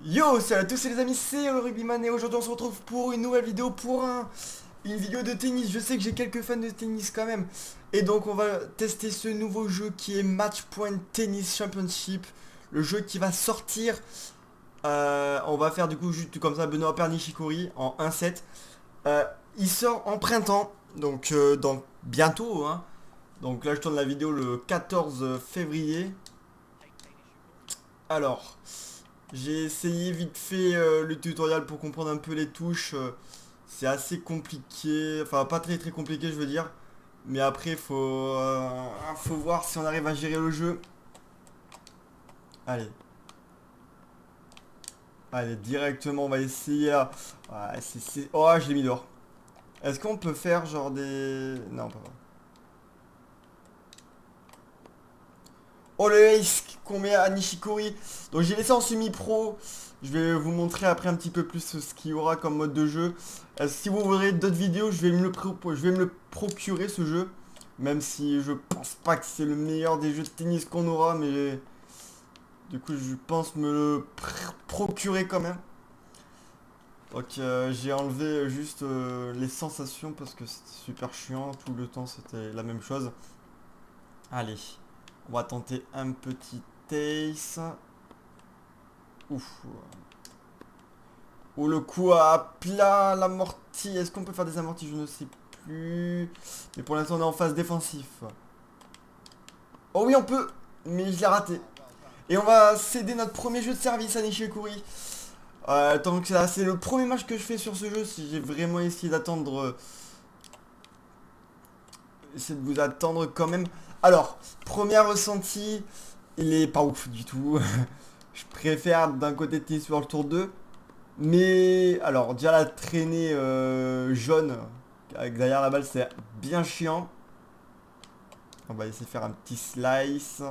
Yo, salut à tous les amis, c'est le Rugbyman et aujourd'hui on se retrouve pour une nouvelle vidéo une vidéo de tennis. Je sais que j'ai quelques fans de tennis quand même. Et donc on va tester ce nouveau jeu qui est Match Point Tennis Championship. Le jeu qui va sortir. On va faire du coup juste comme ça Benoît Paire Nishikori en 1-7. Il sort en printemps, donc dans bientôt, hein. Donc là je tourne la vidéo le 14 février. Alors, j'ai essayé vite fait le tutoriel pour comprendre un peu les touches. C'est assez compliqué, enfin pas très très compliqué je veux dire. Mais après faut voir si on arrive à gérer le jeu. Allez, allez directement on va essayer là. Ouais, oh je l'ai mis dehors. Est-ce qu'on peut faire genre des... Non pas. Oh le ace qu'on met à Nishikori. Donc j'ai laissé en semi-pro. Je vais vous montrer après un petit peu plus ce qu'il y aura comme mode de jeu. Si vous voudrez d'autres vidéos, je vais me le procurer ce jeu. Même si je pense pas que c'est le meilleur des jeux de tennis qu'on aura, mais du coup je pense me le procurer quand même. Donc j'ai enlevé juste les sensations parce que c'était super chiant. Tout le temps c'était la même chose. Allez, on va tenter un petit ace. Ouf. Ou le coup à plat, l'amorti. Est-ce qu'on peut faire des amortis? Je ne sais plus. Mais pour l'instant, on est en phase défensif. Oh oui, on peut. Mais je l'ai raté. Et on va céder notre premier jeu de service à Nishikori. Tant que c'est le premier match que je fais sur ce jeu. Si j'ai vraiment essayé d'attendre... essayer de vous attendre quand même. Alors, premier ressenti. Il est pas ouf du tout. Je préfère d'un côté tennis sur le tour 2. Mais alors déjà la traînée jaune avec derrière la balle c'est bien chiant. On va essayer de faire un petit slice.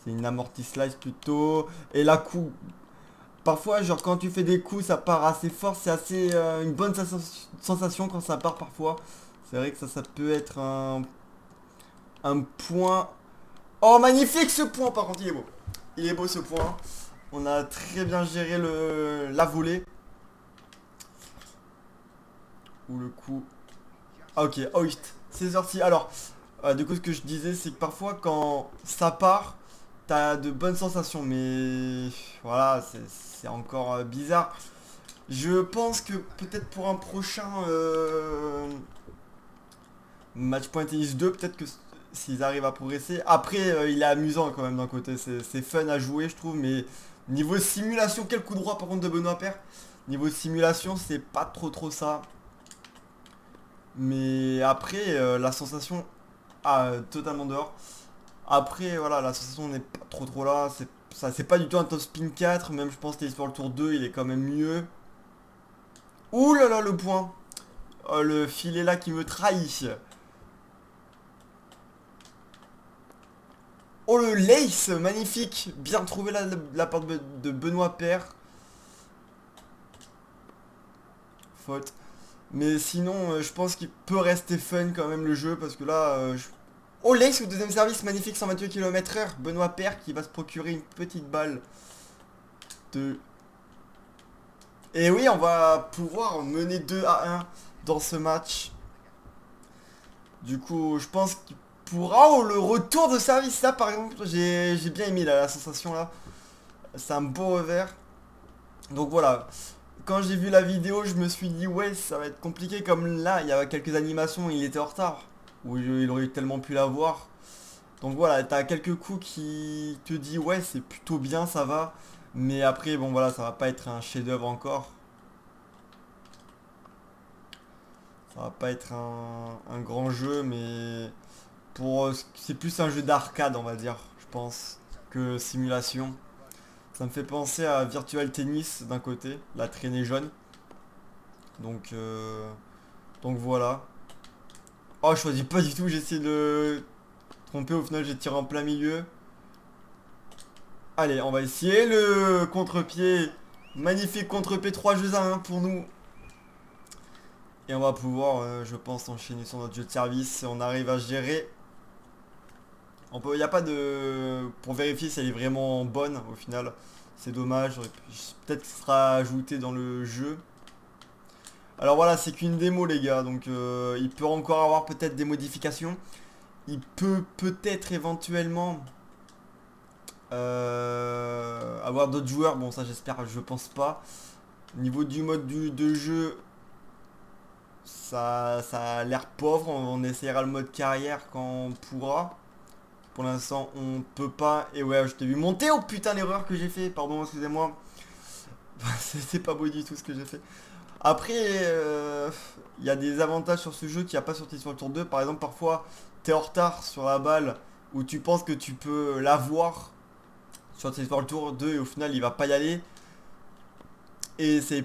C'est une amorti slice plutôt. Et la coup. Parfois genre quand tu fais des coups ça part assez fort. C'est assez une bonne sensation quand ça part parfois. C'est vrai que ça peut être un point. Oh magnifique ce point par contre il est beau. Il est beau ce point. On a très bien géré la volée. Ou le coup. Ah ok, oh oui, c'est sorti. Alors, du coup ce que je disais c'est que parfois quand ça part, t'as de bonnes sensations, mais voilà, c'est encore bizarre. Je pense que peut-être pour un prochain Match Point Tennis 2, peut-être que s'ils arrivent à progresser. Après, il est amusant quand même d'un côté, c'est fun à jouer je trouve, mais niveau simulation, quel coup droit par contre de Benoît Paire. Niveau simulation, c'est pas trop ça. Mais après, la sensation... Ah, totalement dehors. Après, voilà, la sensation n'est pas trop là. C'est pas du tout un top spin 4. Même, je pense, que pour le tour 2, il est quand même mieux. Ouh là là, le point. Oh, le filet là qui me trahit. Oh, le lace, magnifique. Bien trouvé la part de Benoît Paire. Faute. Mais sinon, je pense qu'il peut rester fun quand même le jeu. Parce que là, oh, l'ace au deuxième service, magnifique, 128 km/h. Benoît Paire qui va se procurer une petite balle de... Et oui, on va pouvoir mener 2-1 dans ce match. Du coup, je pense qu'il pourra... Oh, le retour de service, là, par exemple, j'ai bien aimé la sensation, là. C'est un beau revers. Donc voilà. Quand j'ai vu la vidéo, je me suis dit, ouais, ça va être compliqué. Comme là, il y avait quelques animations, il était en retard. Ou il aurait tellement pu la voir. Donc voilà, t'as quelques coups qui te disent ouais c'est plutôt bien, ça va. Mais après bon voilà, ça va pas être un chef-d'œuvre encore. Ça va pas être un grand jeu, mais pour c'est plus un jeu d'arcade on va dire, je pense, que simulation. Ça me fait penser à Virtual Tennis d'un côté, la traînée jaune. Donc donc voilà. Oh je choisis pas du tout, j'ai essayé de tromper, au final j'ai tiré en plein milieu. Allez, on va essayer le contre-pied. Magnifique contre-pied 3 jeux à 1 pour nous. Et on va pouvoir, je pense, enchaîner sur notre jeu de service. On arrive à gérer. On peut, il n'y a pas de... Pour vérifier si elle est vraiment bonne au final. C'est dommage, peut-être que ce sera ajouté dans le jeu. Alors voilà, c'est qu'une démo les gars, donc il peut encore avoir peut-être des modifications. Il peut peut-être éventuellement avoir d'autres joueurs. Bon ça j'espère, je pense pas. Au niveau du mode de jeu, ça a l'air pauvre. On essaiera le mode carrière quand on pourra. Pour l'instant on peut pas. Et ouais, je t'ai vu monter. Oh putain, l'erreur que j'ai fait. Pardon, excusez-moi. C'était pas beau du tout ce que j'ai fait. Après, il y a des avantages sur ce jeu qu'il n'y a pas sur Tears Tour 2. Par exemple, parfois, tu es en retard sur la balle où tu penses que tu peux l'avoir sur Tears Tour 2 et au final, il va pas y aller. Et c'est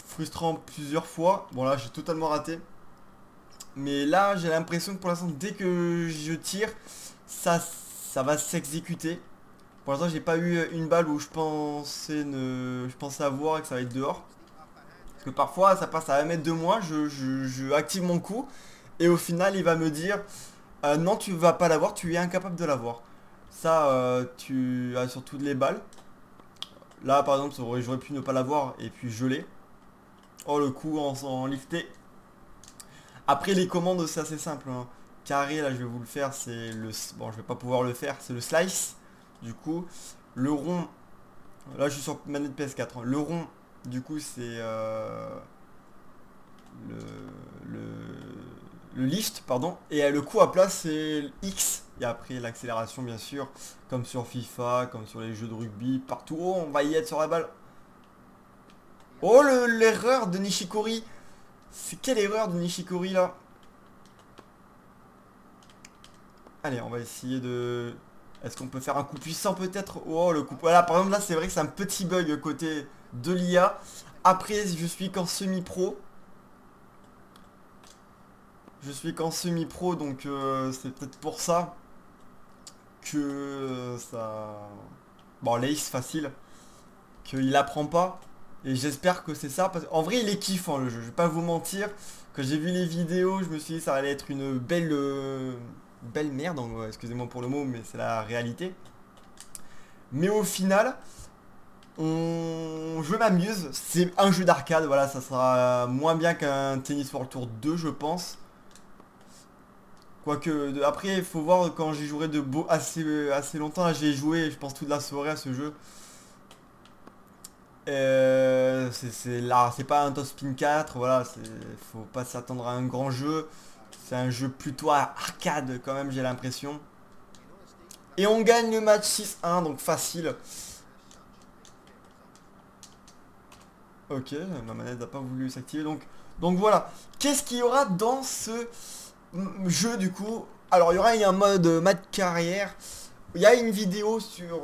frustrant plusieurs fois. Bon, là, j'ai totalement raté. Mais là, j'ai l'impression que pour l'instant, dès que je tire, ça va s'exécuter. Pour l'instant, j'ai pas eu une balle où je pensais avoir et que ça va être dehors. Parce que parfois ça passe à 1 mètre de moi, je active mon coup et au final il va me dire non, tu vas pas l'avoir, tu es incapable de l'avoir. Ça tu as sur toutes les balles. Là par exemple j'aurais pu ne pas l'avoir et puis je l'ai. Oh le coup en lifté. Après les commandes c'est assez simple hein. Carré là je vais vous le faire, c'est le... Bon je vais pas pouvoir le faire, c'est le slice. Du coup le rond, là je suis sur manette PS4 hein. Le rond du coup c'est le, le, le lift, pardon, et le coup à plat c'est X, et après l'accélération bien sûr, comme sur FIFA, comme sur les jeux de rugby, partout. Oh, on va y être sur la balle. Oh, l'erreur de Nishikori. C'est quelle erreur de Nishikori là? Allez, on va essayer de... Est-ce qu'on peut faire un coup puissant peut-être? Oh, le coup... Voilà, par exemple là c'est vrai que c'est un petit bug côté de l'IA. Après, je suis qu'en semi-pro. Je suis qu'en semi-pro, donc c'est peut-être pour ça que ça... Bon, l'ace facile, qu'il apprend pas. Et j'espère que c'est ça, parce qu'en vrai, il est kiffant le jeu, je vais pas vous mentir. Quand j'ai vu les vidéos, je me suis dit ça allait être une belle... belle merde, donc, excusez-moi pour le mot, mais c'est la réalité. Mais au final, je m'amuse. C'est un jeu d'arcade, voilà, ça sera moins bien qu'un Tennis World Tour 2, je pense. Quoique, après, il faut voir quand j'ai joué de beau assez longtemps. Là, j'ai joué, je pense, toute la soirée à ce jeu. C'est là, c'est pas un Top Spin 4, voilà, faut pas s'attendre à un grand jeu. C'est un jeu plutôt arcade quand même, j'ai l'impression. Et on gagne le match 6-1, donc facile. Ok, ma manette n'a pas voulu s'activer, donc voilà. Qu'est-ce qu'il y aura dans ce jeu du coup? Alors il y aura un mode match carrière. Il y a une vidéo sur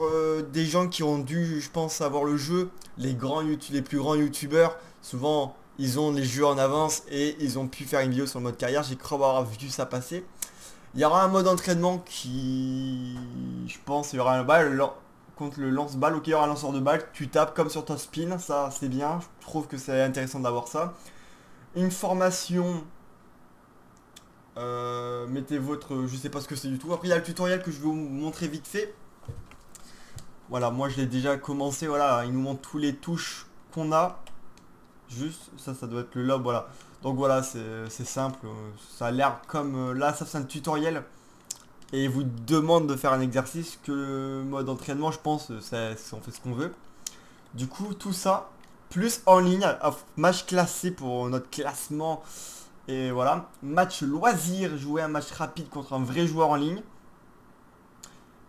des gens qui ont dû, je pense, avoir le jeu. Les plus grands youtubeurs, souvent, ils ont les jeux en avance et ils ont pu faire une vidéo sur le mode carrière. J'ai cru avoir vu ça passer. Il y aura un mode entraînement qui, je pense, il y aura un balle contre le lance-balle. Ok, il y aura un lanceur de balle. Tu tapes comme sur ton spin, ça c'est bien. Je trouve que c'est intéressant d'avoir ça. Une formation. Mettez votre... Je sais pas ce que c'est du tout. Après il y a le tutoriel que je vais vous montrer vite fait. Voilà, moi je l'ai déjà commencé. Voilà, il nous montre tous les touches qu'on a. Juste, ça doit être le lob, voilà. Donc voilà, c'est simple. Ça a l'air comme... là, ça c'est un tutoriel. Et il vous demande de faire un exercice que le mode entraînement, je pense, on fait ce qu'on veut. Du coup, tout ça, plus en ligne, match classé pour notre classement. Et voilà, match loisir, jouer un match rapide contre un vrai joueur en ligne.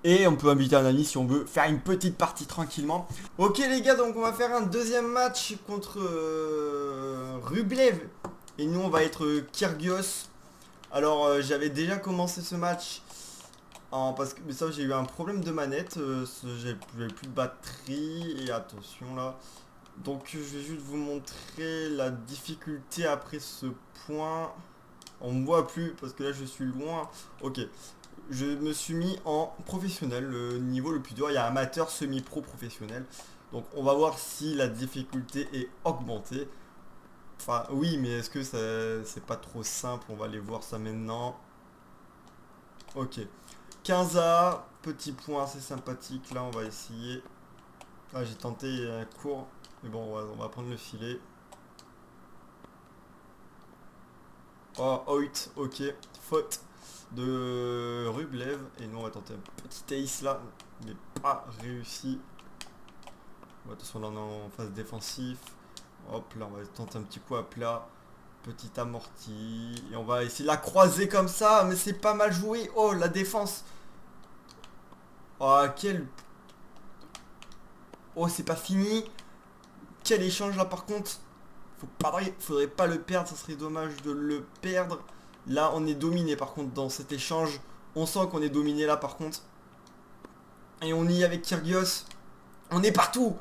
Et on peut inviter un ami si on veut faire une petite partie tranquillement. Ok les gars, donc on va faire un deuxième match contre Rublev. Et nous on va être Kyrgios. Alors j'avais déjà commencé ce match parce que mais ça j'ai eu un problème de manette. J'avais plus de batterie. Et attention là. Donc je vais juste vous montrer la difficulté après ce point. On me voit plus parce que là je suis loin. Ok. Je me suis mis en professionnel, le niveau le plus dur. Il y a amateur, semi-pro, professionnel. Donc on va voir si la difficulté est augmentée. Enfin oui, mais est-ce que c'est pas trop simple? On va aller voir ça maintenant. Ok. 15A, petit point assez sympathique. Là on va essayer. Ah, j'ai tenté court. Mais bon, on va prendre le filet. Oh, Hoyt, ok. Faute de Rublev. Et nous, on va tenter un petit ace là. Mais pas réussi. Bon, attention, là, on est en phase défensif. Hop, là, on va tenter un petit coup à plat. Petit amorti. Et on va essayer de la croiser comme ça. Mais c'est pas mal joué. Oh, la défense. Oh, quel... Oh, c'est pas fini. Quel échange là, par contre. Faudrait pas le perdre. Ça serait dommage de le perdre. Là, on est dominé, par contre, dans cet échange. On sent qu'on est dominé, là, par contre. Et on y est avec Kyrgios. On est partout.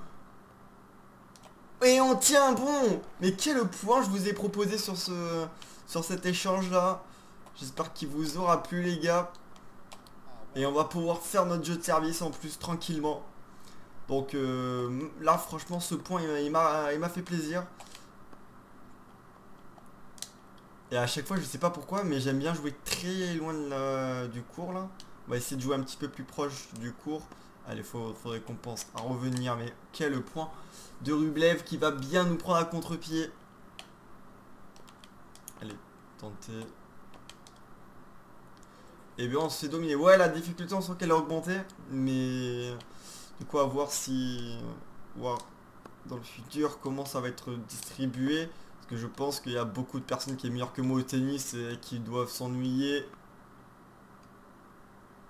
Et on tient bon. Mais quel point je vous ai proposé sur cet échange là. J'espère qu'il vous aura plu les gars. Et on va pouvoir faire notre jeu de service en plus tranquillement. Donc là franchement ce point il m'a fait plaisir. Et à chaque fois je sais pas pourquoi mais j'aime bien jouer très loin du cours là. On va essayer de jouer un petit peu plus proche du cours. Allez, faudrait qu'on pense à revenir. Mais quel point de Rublev qui va bien nous prendre à contre-pied. Allez, tenter. Et bien on se fait dominer. Ouais, la difficulté on sent qu'elle a augmenté. Mais du coup à voir si... voir dans le futur comment ça va être distribué. Parce que je pense qu'il y a beaucoup de personnes qui sont meilleures que moi au tennis et qui doivent s'ennuyer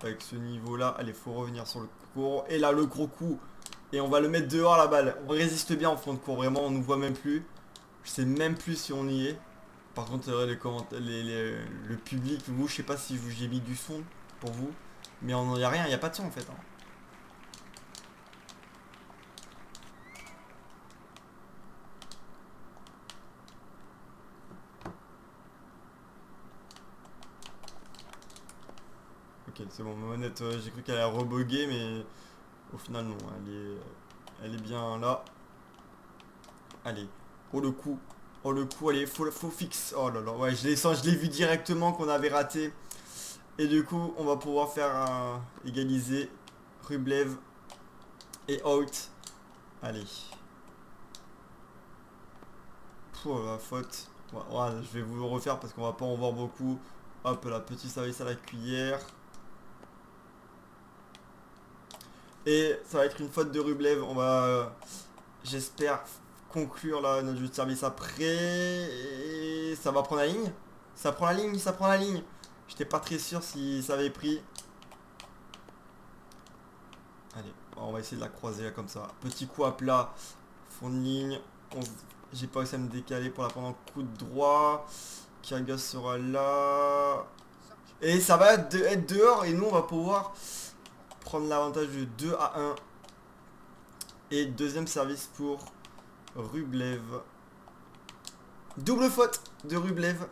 avec ce niveau là. Allez, faut revenir sur le cours. Et là le gros coup. Et on va le mettre dehors la balle. On résiste bien en fond de cours. Vraiment on nous voit même plus. Je sais même plus si on y est. Par contre les commentaires, le public, vous, je sais pas si j'ai mis du son pour vous. Mais il n'y a rien, il n'y a pas de son en fait. Hein. Ok, c'est bon, ma manette, j'ai cru qu'elle allait reboguer, mais au final non, elle est bien là. Allez, oh le coup, allez, faut fixe. Oh là là, ouais, je l'ai vu directement qu'on avait raté. Et du coup, on va pouvoir faire égaliser Rublev et out. Allez. Pouh, la faute. Ouais, je vais vous le refaire parce qu'on va pas en voir beaucoup. Hop là, petit service à la cuillère. Et ça va être une faute de Rublev. On va, j'espère, conclure là notre jeu de service après. Et ça va prendre la ligne. Ça prend la ligne, ça prend la ligne. J'étais pas très sûr si ça avait pris. Allez, on va essayer de la croiser là comme ça. Petit coup à plat. Fond de ligne. J'ai pas réussi à me décaler pour la prendre en coup de droit. Kyrgios sera là. Et ça va être dehors et nous on va pouvoir prendre l'avantage de 2-1. Et deuxième service pour Rublev. Double faute de Rublev.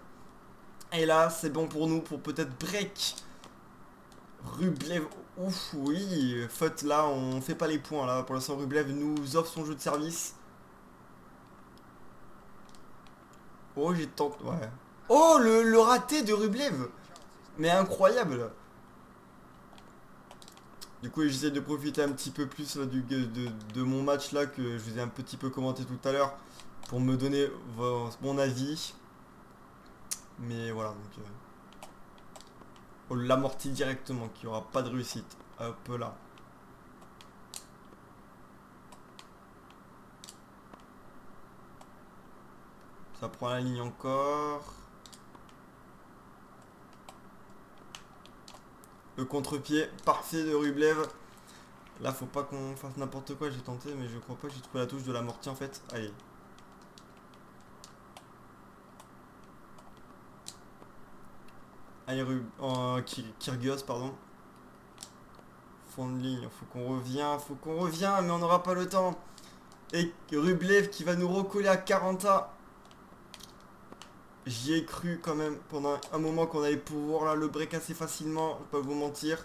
Et là c'est bon pour nous pour peut-être break. Rublev, ouf oui. Faute là, on fait pas les points là. Pour l'instant Rublev nous offre son jeu de service. Oh j'ai tenté. Ouais. Oh le raté de Rublev. Mais incroyable. Du coup j'essaie de profiter un petit peu plus là, de mon match là que je vous ai un petit peu commenté tout à l'heure pour me donner mon avis. Mais voilà donc on l'amortit directement qu'il n'y aura pas de réussite. Hop là. Ça prend la ligne encore. Le contre-pied parfait de Rublev. Là faut pas qu'on fasse n'importe quoi, j'ai tenté mais je crois pas que j'ai trouvé la touche de l'amorti en fait. Allez. Allez Kyrgios pardon. Fond de ligne, faut qu'on revient mais on n'aura pas le temps. Et Rublev qui va nous recoller à 40. J'y ai cru quand même pendant un moment qu'on allait pouvoir là le break assez facilement, je vais pas vous mentir.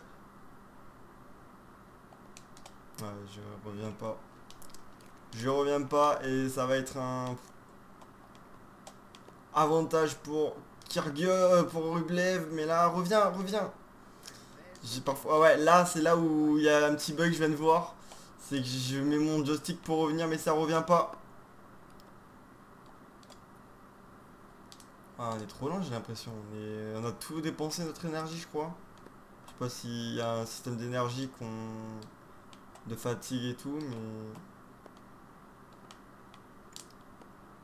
Ouais, je reviens pas. Je reviens pas et ça va être un avantage pour Kyrgios, pour Rublev, mais là reviens. J'ai parfois. Ah ouais, là c'est là où il y a un petit bug, je viens de voir. C'est que je mets mon joystick pour revenir mais ça revient pas. Ah, on est trop lent j'ai l'impression. On a tout dépensé notre énergie je crois. Je sais pas s'il y a un système d'énergie de fatigue et tout mais...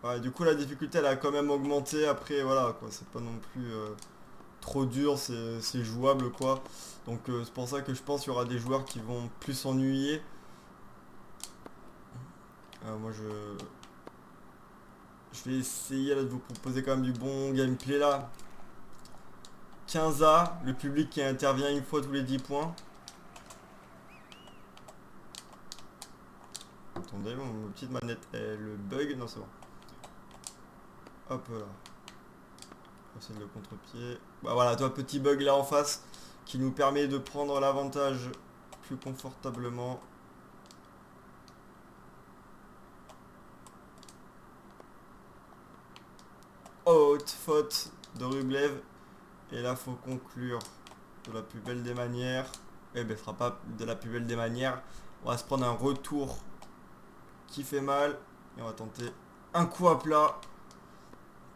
Ouais, du coup la difficulté elle a quand même augmenté après voilà quoi. C'est pas non plus trop dur, c'est jouable quoi. Donc c'est pour ça que je pense qu'il y aura des joueurs qui vont plus s'ennuyer. Moi je vais essayer là, de vous proposer quand même du bon gameplay là. 15A, le public qui intervient une fois tous les 10 points. Attendez, mon petite manette elle bug, non c'est bon. Hop là. C'est le contre-pied. Bah voilà, toi petit bug là en face qui nous permet de prendre l'avantage plus confortablement. Haute faute de Rublev. Et là faut conclure de la plus belle des manières. Eh ben ce sera pas de la plus belle des manières. On va se prendre un retour qui fait mal. Et on va tenter un coup à plat.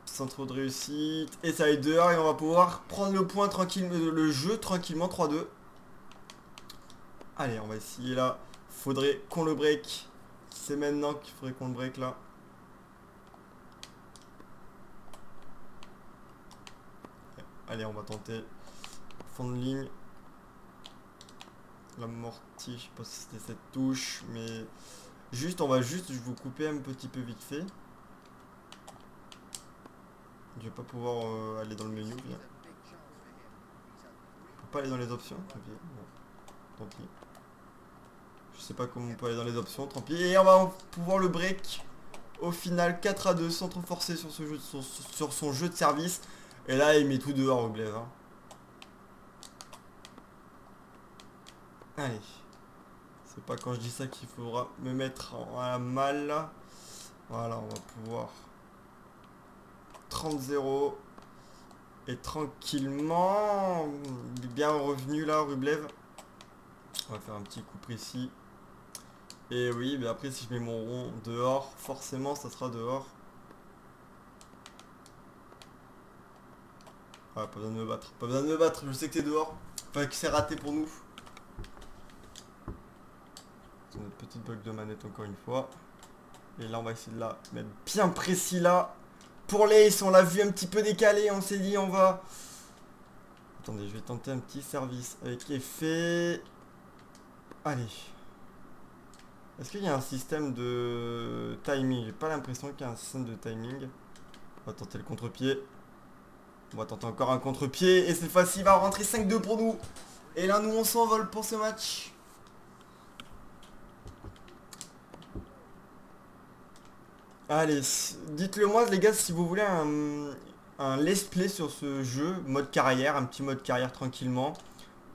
Sans trop de réussite. Et ça est dehors et on va pouvoir prendre le point tranquille, le jeu tranquillement 3-2. Allez, on va essayer là. Faudrait qu'on le break. C'est maintenant qu'il faudrait qu'on le break là. Allez, on va tenter. Fond de ligne. L'amorti, je sais pas si c'était cette touche, mais juste, on va juste, je vais vous couper un petit peu vite fait. Je vais pas pouvoir aller dans le menu, bien. Je peux pas aller dans les options, tant pis. Bon, tant pis. Je sais pas comment on peut aller dans les options, tant pis. Et on va pouvoir le break au final 4-2 sans trop forcer sur ce jeu, sur son jeu de service. Et là, il met tout dehors au glaive. Hein. Allez. C'est pas quand je dis ça qu'il faudra me mettre à mal. Voilà, on va pouvoir 30-0. Et tranquillement, bien revenu là, Rublev. On va faire un petit coup précis. Et oui, mais après si je mets mon rond dehors, forcément ça sera dehors. Ah, pas besoin de me battre. Pas besoin de me battre, je sais que t'es dehors. Enfin que c'est raté pour nous. C'est notre petite bug de manette encore une fois. Et là on va essayer de la mettre bien précis là. Pour l'ace, on l'a vu un petit peu décalé, on s'est dit on va... Attendez, je vais tenter un petit service avec effet. Allez. Est-ce qu'il y a un système de timing? J'ai pas l'impression qu'il y a un système de timing. On va tenter le contre-pied. On va tenter encore un contre-pied. Et cette fois-ci, il va rentrer 5-2 pour nous. Et là, nous, on s'envole pour ce match. Allez, dites-le moi, les gars, si vous voulez un let's play sur ce jeu, mode carrière, un petit mode carrière tranquillement.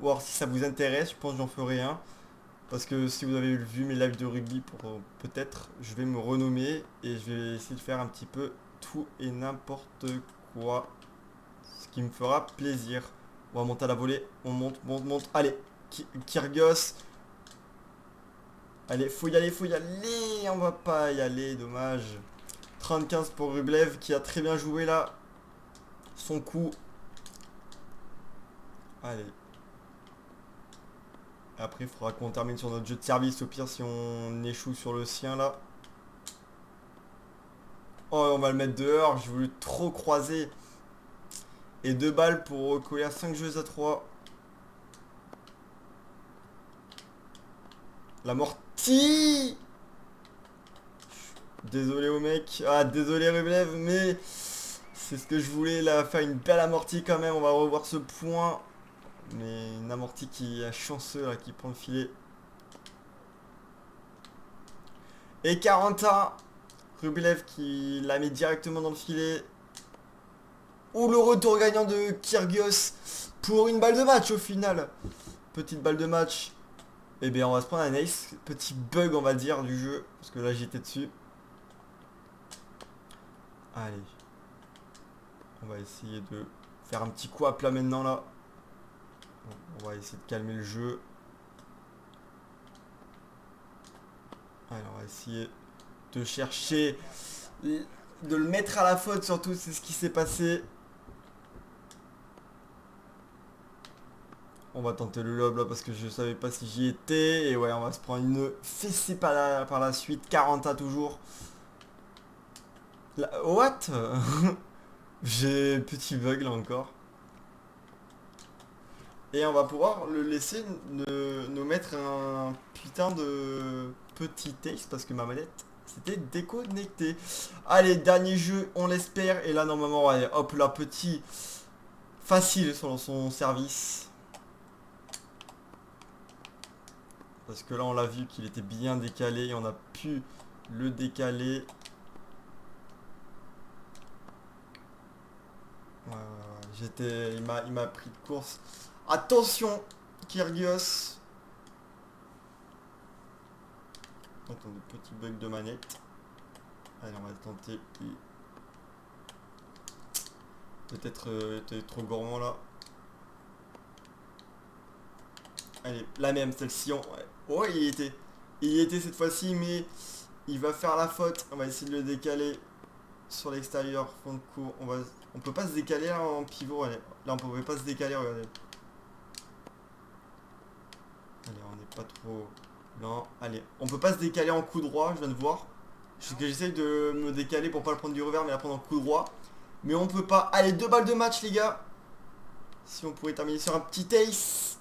Ou alors si ça vous intéresse, je pense que j'en ferai un. Parce que si vous avez vu mes lives de rugby, peut-être, je vais me renommer et je vais essayer de faire un petit peu tout et n'importe quoi. Ce qui me fera plaisir. On va monter à la volée. On monte, monte, monte. Allez, Kyrgios. Allez, faut y aller, faut y aller. On va pas y aller, dommage. 35 pour Rublev qui a très bien joué là. Son coup. Allez. Après, il faudra qu'on termine sur notre jeu de service. Au pire, si on échoue sur le sien là. Oh, on va le mettre dehors. J'ai voulu trop croiser. Et 2 balles pour recoller à 5 jeux à 3. L'amorti. Désolé au mec. Ah, désolé Rublev, mais c'est ce que je voulais là. Faire une belle amortie quand même. On va revoir ce point. Mais une amortie qui est chanceux là, qui prend le filet. Et 41. Rublev qui la met directement dans le filet. Ou le retour gagnant de Kyrgios pour une balle de match au final. Petite balle de match. Et bien on va se prendre un ace. Petit bug on va dire du jeu. Parce que là j'étais dessus. Allez. On va essayer de faire un petit coup à plat maintenant là. On va essayer de calmer le jeu. Allez, on va essayer de chercher, de le mettre à la faute surtout, c'est ce qui s'est passé. On va tenter le lob là parce que je savais pas si j'y étais. Et ouais, on va se prendre une fessée par la suite. 40 toujours. What? J'ai petit bug là encore. Et on va pouvoir le laisser nous mettre un putain de petit texte parce que ma manette s'était déconnectée. Allez, dernier jeu, on l'espère. Et là, normalement, allez, hop là, petit facile sur son service. Parce que là, on l'a vu qu'il était bien décalé et on a pu le décaler. Ouais, il m'a pris de course. Attention, Kyrgios. Attendez, petit bug de manette. Allez, on va tenter. Peut-être t'es trop gourmand là. Allez, la même, celle-ci. Ouais. Oh, il y était. Il y était cette fois-ci, mais il va faire la faute. On va essayer de le décaler sur l'extérieur, fond de cours. On peut pas se décaler là en pivot. Allez. Là, on pouvait pas se décaler, regardez. Allez, on n'est pas trop... Non, allez. On peut pas se décaler en coup droit, je viens de voir. J'essaye de me décaler pour pas le prendre du revers, mais la prendre en coup droit. Mais on peut pas. Allez, 2 balles de match, les gars. Si on pourrait terminer sur un petit ace.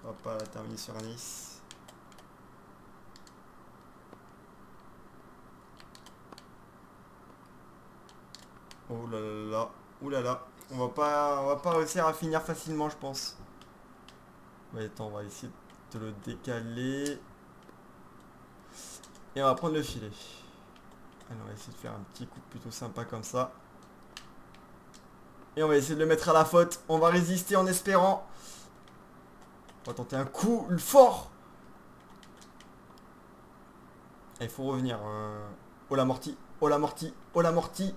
On va pas la terminer sur un ace. Oh là là là. Ouh là là. On va pas réussir à finir facilement, je pense. Ouais, attends, on va essayer de le décaler. Et on va prendre le filet. Allez, on va essayer de faire un petit coup plutôt sympa comme ça. Et on va essayer de le mettre à la faute. On va résister en espérant. On va tenter un coup fort. Il faut revenir. Oh l'amorti. Oh l'amorti. Oh l'amorti.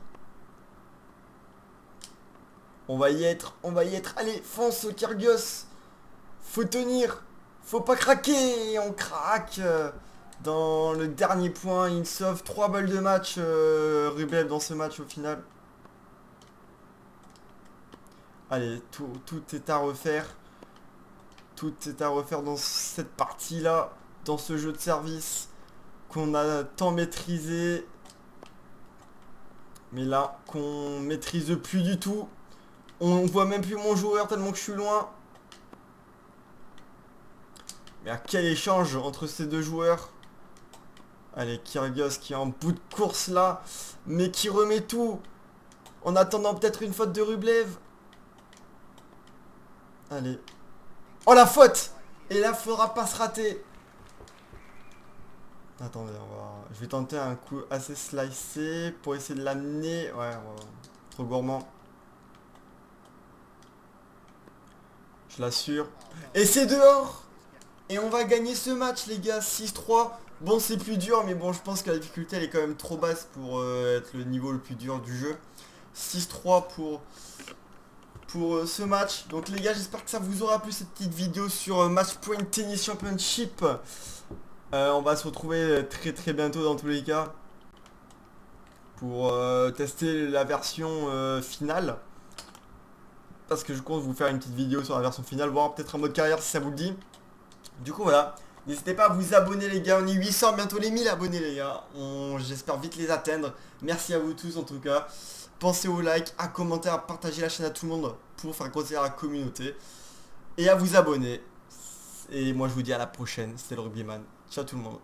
On va y être. On va y être. Allez, fonce Kyrgios. Faut tenir. Faut pas craquer. On craque. Dans le dernier point, il sauve 3 balles de match, Rublev, dans ce match au final. Allez, tout est à refaire. Tout est à refaire dans cette partie-là, dans ce jeu de service qu'on a tant maîtrisé. Mais là, qu'on maîtrise plus du tout. On voit même plus mon joueur tellement que je suis loin. Mais à quel échange entre ces deux joueurs. Allez, Kyrgios qui est en bout de course là, mais qui remet tout en attendant peut-être une faute de Rublev. Allez. Oh la faute! Et là, faudra pas se rater. Attendez, je vais tenter un coup assez slicé pour essayer de l'amener. Ouais, trop gourmand. Je l'assure. Et c'est dehors! Et on va gagner ce match, les gars. 6-3. Bon, c'est plus dur, mais bon, je pense que la difficulté, elle est quand même trop basse pour être le niveau le plus dur du jeu. 6-3 pour ce match. Donc, les gars, j'espère que ça vous aura plu, cette petite vidéo sur Match Point Tennis Championship. On va se retrouver très très bientôt, dans tous les cas, pour tester la version finale. Parce que je compte vous faire une petite vidéo sur la version finale, voire peut-être en mode carrière, si ça vous le dit. Du coup, voilà. N'hésitez pas à vous abonner, les gars. On est 800, bientôt les 1000 abonnés, les gars. J'espère vite les atteindre. Merci à vous tous, en tout cas. Pensez au like, à commenter, à partager la chaîne à tout le monde pour faire grossir la communauté. Et à vous abonner. Et moi, je vous dis à la prochaine. C'était le Rugbyman. Ciao tout le monde.